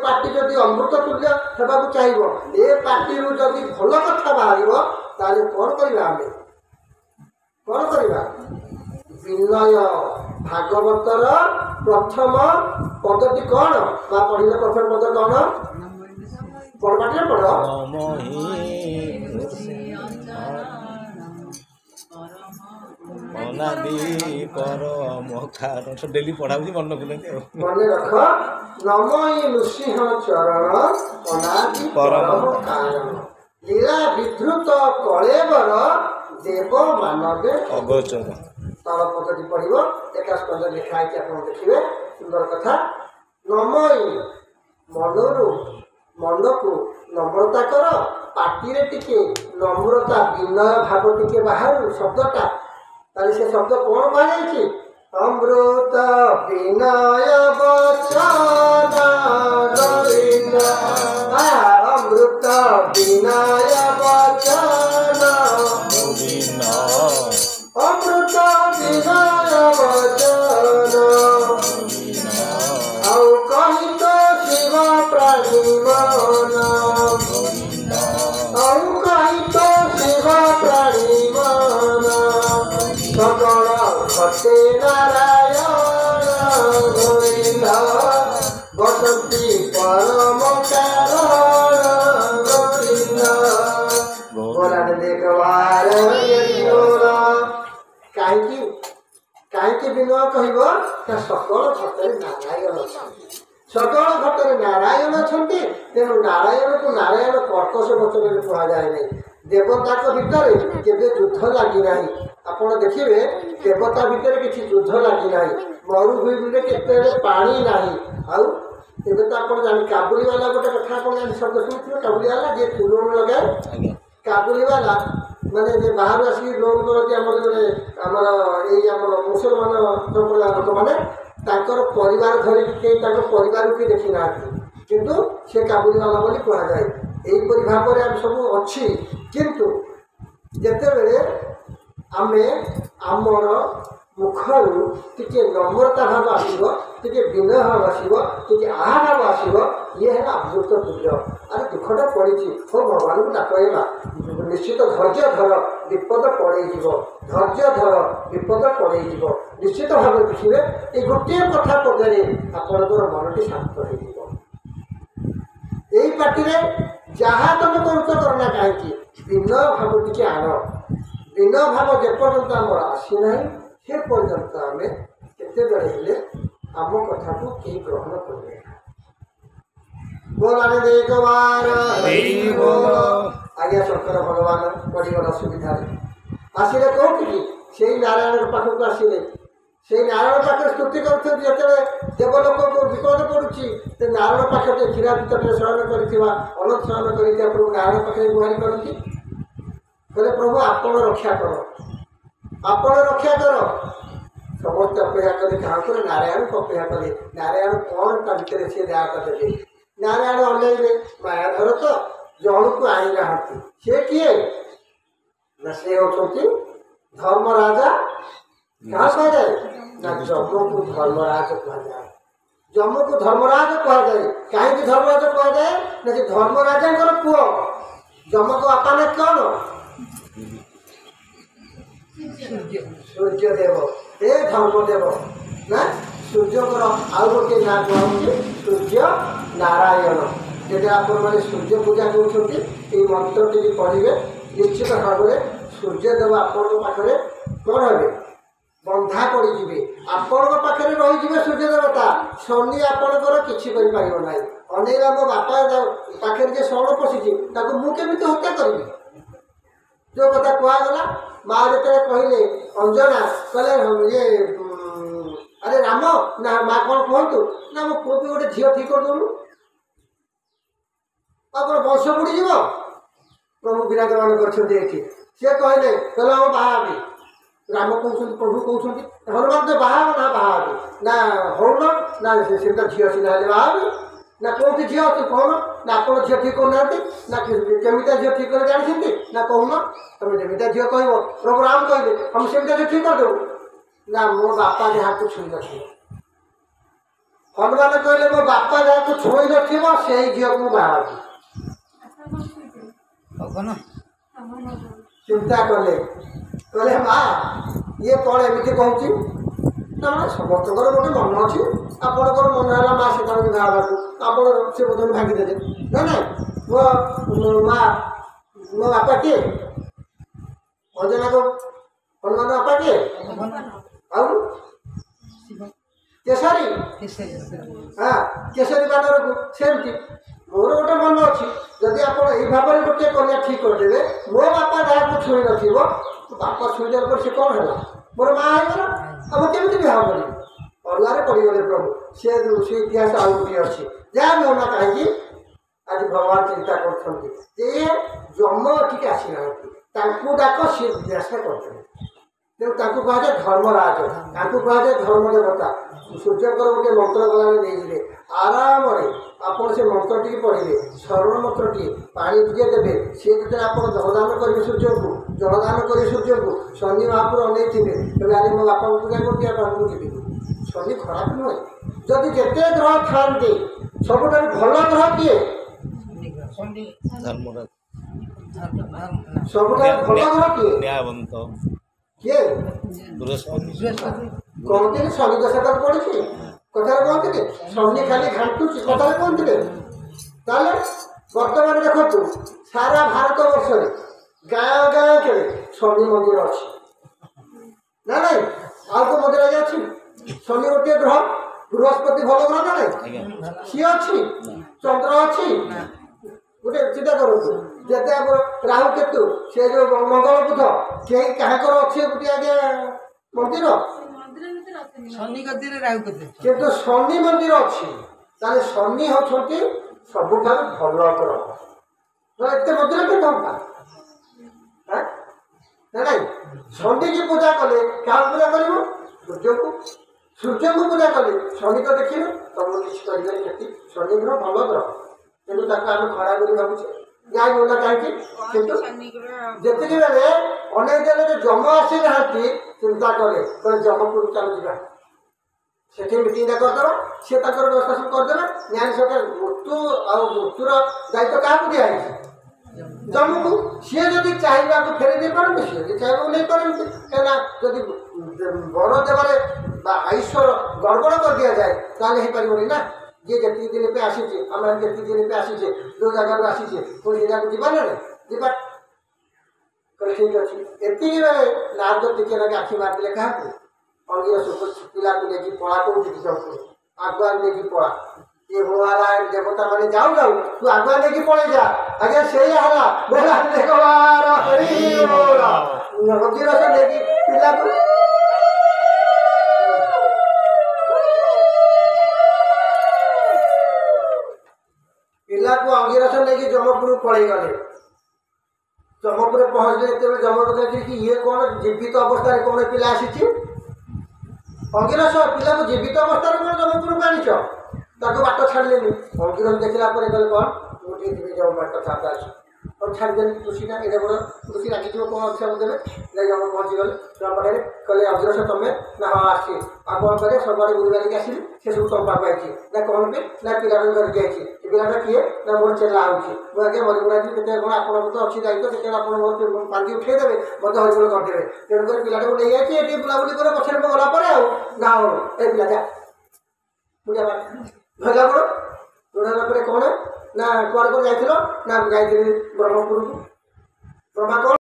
party जदि अमृत तुल्य होगा चाहिए ए पार्टी जदि भल कथा बाहर ताले कौन करवा कौन करवा विनय भागवतर प्रथम पदटी कौन बा पढ़िले प्रथम पद कौन पढ़ अनादि परम कारण डेली पढ़ाऊँ मन मन रख नमय नृसिंह चरण अनादि परम कारण लीला विद्रुत कलेवर देव मानवे अगोचर तल पदटी पढ़ो एक स्कंद लिखाई आप देखिए सुंदर कथा नमय मनरु मन को नम्रता कर पार्टी टिके नम्रता विनय भाव टिके बाहर शब्दटा ताले से शब्द कौन कह अमृत विनय वचन अमृत विनय वचन अमृत विनय वचन औ कही तो शिव प्राणीवन औ कही तो शिव प्राणीवन सकल घटे नारायण गोविंद बसंती परम कारण गोविंद बोलाने देखवार कहीं विनय कह सकल घटे नारायण सकल घटे नारायण अच्छा तेणु नारायण को नारायण कर्कश वचन कहुए नहीं देवता भितर केवे युद्ध लगी ना आपड़ देखिए देवता भितर किसी युद्ध लगी ना मरुभूमि केते पानी ना आबे तो आप जान काबुली वाला गोटे कथा आप शब्द शुणुथे काबुली वाला जी लोन लगाए काबुली वाला माने जे बाहर आसिक लोन करती आमर मुसलमान संप्रदाय लोक मैंने परिवार धरिकी परिवार की देखी ना किंतु से काबुली वाला बोली कहुए यहीपरि भाव में आम सब अच्छी किंतु जिते आमे आमर मुखरू टिके नम्रता भाव आसो टिके विनय भाव आसो टिके आहा भाव आसो ये है अमृत तुल्य अरे दुखटा पड़ी हो भगवान को डाकवा निश्चित धैर्य धर विपद पड़े धैर्य धर विपद पड़े निश्चित भाव देखिए ये गोटे कथा पदे आपंकर मनटी शांत हो यही पार्टी जहाँ तुम करना कहीं विनय भाव टी आण विनय भाव जेपर्यंत आम आसीना से पर्यंत आम केते आम कथा को कहीं ग्रहण करें बोलाने देख बार आज्ञा शंकर भगवान पड़गला सुविधा आसिले कौटी से नारायण पाखक आसिले से नारायण पाखे स्तुति करते देवलोक को विपद पड़ुची नारायण पाखे क्षीरापित शयन कर अनंत शयन कर प्रभु नारायण पाखे गुहारी करती कहले प्रभु आपण रक्षा कर आपण रक्षा कर समस्त अपेक्षा कले क्या करे नारायण को अपेक्षा कले नारायण कौन ता भितर से दया करते नारायण अनैले माया धर तो जन को आई ना से किए ना से होती धर्मराजा क्या कहे ना जम को धर्मराज कहुए जम को धर्मराज कहुए कहीं धर्मराज कहुए ना कि धर्मराजा पुओ जम को बापा ना कौन सूर्यदेव ए धर्मदेव ना सूर्यकर आउ गोटे ना कहूँ सूर्य नारायण जो आप सूर्य पूजा कर मंत्र टी पढ़े निश्चित भाव में सूर्यदेव आपे कौन हे बंधा पड़े आपण पाखे रही सूर्य देवता शनि आपणकर किसी ना अनेक आम बापा पाखे जे शरण पशिची मुझे हत्या करी जो कथा कहगला माँ जो कहले अंजना कहले ये अरे राम ना माँ कौन कहतु ना मो पुओ गोटे झील ठीक कर दूनु आप वंश बुड़ीज प्रभु विराजमान कर सी कहले कहले हम बाहर राम कहते प्रभु कहते हनुमान तो बाहर ना बाहर ना हौन ना से झील सीधा बाहर ना कौन झील अच्छे कौन ना आप झील ठीक करना ना केमिता झील ठीक कर जानते ना कहून तुम जमीता झील कह प्रभु राम कहले हम सेमिता झील ठीक करदेव ना मो बापा ने हाथ छुई न हनुमान कहले मो बापा जहाँ छुई न से झील को बाहर चिंता कले कहले माँ ये कौन एमती कहूँ ना समस्त गोटे मन अच्छी आपंकर मन है माँ से बाहर आप से बोधन भांगीदे ना ना मो माँ मो बापा किए अंजना को हनुमान बापा किए केसरी हाँ केसरी बानर को सेमती मोर गोटे मन अच्छी जदि आप भाव में गोटे कन्या ठीक करदे मो बापा जहाँ को छुई न बापा छुईदेला पर से कौन है मोर माँ होगा अब केमी विवाह करी अलगारे पड़गले प्रभु से इतिहास आउ गोटे अच्छी जहाँ भी होना कहीं आज भगवान चिंता कर जम ठीक आसी ना डाक सी जिज्ञासा करते तेणु कहुए धर्मराज कहुए धर्म देवता सूर्यकर गोटे मंत्र गलाने नहीं आराम आपड़ से मंत्र टी पढ़े शरण मंत्र टी पानी टे देवे सी जो आप जलदान करेंगे सूर्य को जलदान करेंगे सूर्य को शनि महापुर अने थे अरे मो बापा पूजा कर जी शनि खराब नुहे जदि जिते ग्रह था सबुठ भल ग्रह किए सबुठ भल ग्रह किए किए कहते शनि दशा तक पड़ी कथा कहते शनि खाली घाटुची कथा कहते बर्तमान देखु सारा भारत वर्ष गाँ गाँ के शनि मंदिर अच्छी ना नहीं आउ को मंदिर आज अच्छी शनि गोटे ग्रह बृहस्पति भल ग्रह ना नहीं सी अच्छी चंद्र अच्छी गोटे चिंता करूँ जिते राहु केतु से जो मंगल बुध कहीं क्या अच्छे गोटे आगे मंदिर किंतु शनि मंदिर अच्छी ताले शनि होती सबुठ भल ग्रह एत मंदिर के ना नहीं शनि की पूजा कले क्या पूजा कर सूर्य को पूजा कले शनि तो देखिए तुम किसी करें शनि ग्रह भल ग्रह कितु आम खराब भावुचे जहाँ बोला कहीं जितकी बेले अनेक जगह जम आसी ना चिंता कले जमपुर चल जा से मीटिंग करदे सी व्यवस्था सब करदे न्याय सरकार मृत्यु मृत्युर दायित्व क्या दिखाई जम्मू को सी जब चाहिए आपको फेरी दे पारती सी चाहिए नहीं पारती कहीं जब बर देवे आयुष्वर गड़बड़ कर दि जाए ताले हो पारे ना जी जी दिन पे आसी आम जी दिन पे आसी जो जगह आसी पुणी जगह जावा ना जा ठीक अच्छे एति बेले नारद टिके लगे आखि मारदे क्या अंगीर पिला को लेकिन पड़ा कौटी आगुआ लेकिन पड़ा ये हुआ देवता मैंने जाऊ जाऊ तू आगुआ लेकिन पड़े जा आगे से अंगीर से लेकिन पिला को पिला को अंगीर से लेकिन जमपुर पड़े गले जमपुर पहुँचले जमपुर कि ये कौन जीवित अवस्था कौन पिला आसी अंगीरस पिला को जीवित अवस्था कौन जमपुर को आनीच बाट छाड़े अंगीरस देखला कहले कौन मुझे जब बाट छाता और छाड़देली खुशी ना ये बड़ा खुशी राखी कौन अभिशाप देवे जम पहुँची गले जम पाखे कहले अंगीरस तुम्हें ना हाँ आसी आ कौन करे सब बुरी बालिक आसली से सब तुम पाक आई ना कौन पे ना पिला धरिकी आई पिलाटा किए ना मोर चेला होगी मुझे मरिमुरा के कौन आप तो अच्छी दायित्व से आप पानी उठेदेवे मत हरिबोल करदे तेणुक पिलाटा को नहीं आई बुलाबुली कर पछे गला ना हो ए पिला जा पूजा भगा पड़ जोड़ा कौन ना कुआड़ जाइल ना जाइए ब्रह्मपुर को ब्रह्मा कौन